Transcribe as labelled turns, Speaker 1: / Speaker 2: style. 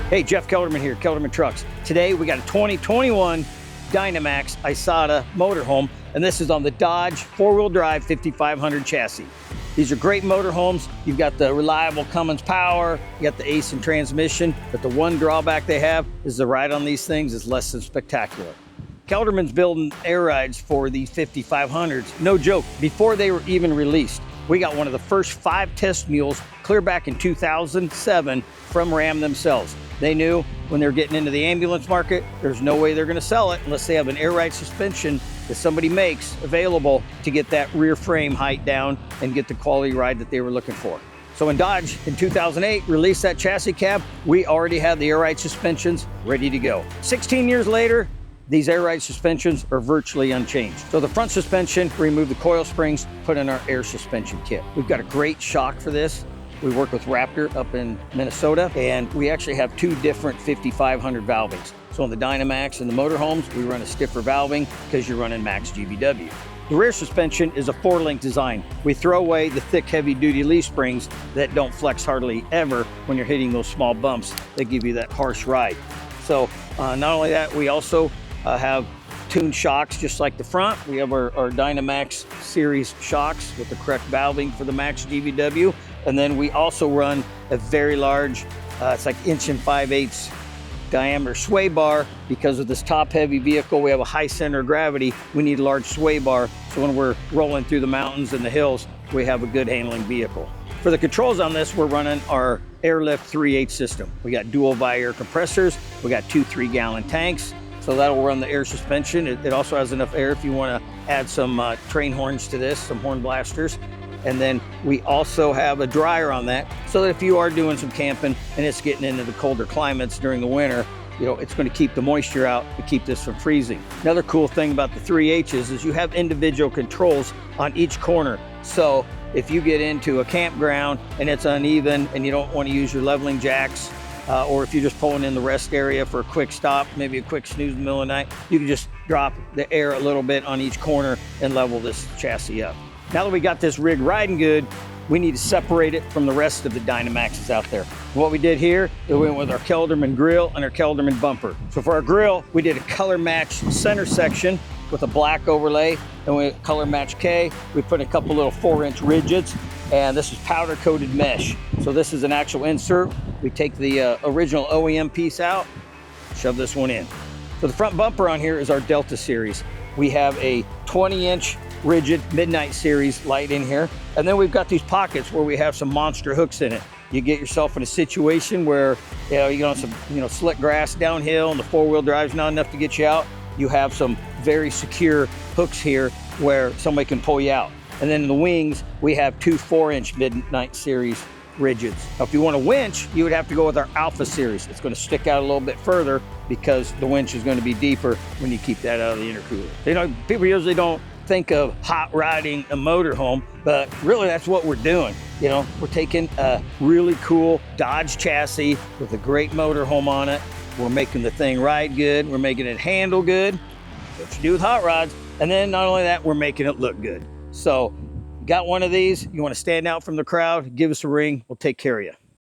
Speaker 1: Hey, Jeff Kelderman here, Kelderman Trucks. Today we got a 2021 DYNAMAX Isata motorhome, and this is on the Dodge 4-wheel drive 5500 chassis. These are great motorhomes. You've got the reliable Cummins power, you got the Aisin transmission, but the one drawback they have is the ride on these things is less than spectacular. Kelderman's building air rides for these 5500s, no joke, before they were even released. We got one of the first 5 test mules clear back in 2007 from Ram themselves. They knew when they're getting into the ambulance market, there's no way they're gonna sell it unless they have an air ride suspension that somebody makes available to get that rear frame height down and get the quality ride that they were looking for. So when Dodge in 2008 released that chassis cab, we already had the air ride suspensions ready to go. 16 years later, these air ride suspensions are virtually unchanged. So the front suspension, remove the coil springs, put in our air suspension kit. We've got a great shock for this. We work with Raptor up in Minnesota, and we actually have 2 different 5500 valvings. So on the DYNAMAX and the motorhomes, we run a stiffer valving because you're running max GVW. The rear suspension is a 4-link design. We throw away the thick, heavy-duty leaf springs that don't flex hardly ever when you're hitting those small bumps that give you that harsh ride. So not only that, we also have tuned shocks just like the front. We have our DYNAMAX series shocks with the correct valving for the max GVW. And then we also run a very large, it's like 1 5/8" diameter sway bar. Because of this top heavy vehicle, we have a high center of gravity. We need a large sway bar. So when we're rolling through the mountains and the hills, we have a good handling vehicle. For the controls on this, we're running our Airlift 3/8 system. We got dual via air compressors. We got 2 3-gallon tanks. So that'll run the air suspension. It also has enough air if you want to add some train horns to this, some horn blasters. And then we also have a dryer on that, so that if you are doing some camping and it's getting into the colder climates during the winter, you know, it's going to keep the moisture out to keep this from freezing. Another cool thing about the 3H's is you have individual controls on each corner. So if you get into a campground and it's uneven and you don't want to use your leveling jacks, or if you're just pulling in the rest area for a quick stop, maybe a quick snooze in the middle of the night, you can just drop the air a little bit on each corner and level this chassis up. Now that we got this rig riding good, we need to separate it from the rest of the DYNAMAXs out there. What we did here, we went with our Kelderman grill and our Kelderman bumper. So for our grill, we did a color match center section with a black overlay, and we color match K. We put a couple little 4-inch rigids, and this is powder coated mesh. So this is an actual insert. We take the original OEM piece out, shove this one in. So the front bumper on here is our Delta series. We have a 20-inch rigid Midnight series light in here. And then we've got these pockets where we have some monster hooks in it. You get yourself in a situation where you get on some slick grass downhill and the 4-wheel drive's not enough to get you out. You have some very secure hooks here where somebody can pull you out. And then in the wings, we have 2 4-inch Midnight series rigids. Now, if you want a winch, you would have to go with our Alpha series. It's going to stick out a little bit further because the winch is going to be deeper when you keep that out of the intercooler. You know, people usually don't think of hot rodding a motorhome, but really that's what we're doing. You know, we're taking a really cool Dodge chassis with a great motorhome on it. We're making the thing ride good. We're making it handle good. What you do with hot rods. And then not only that, we're making it look good. So got one of these, you want to stand out from the crowd, give us a ring, we'll take care of you.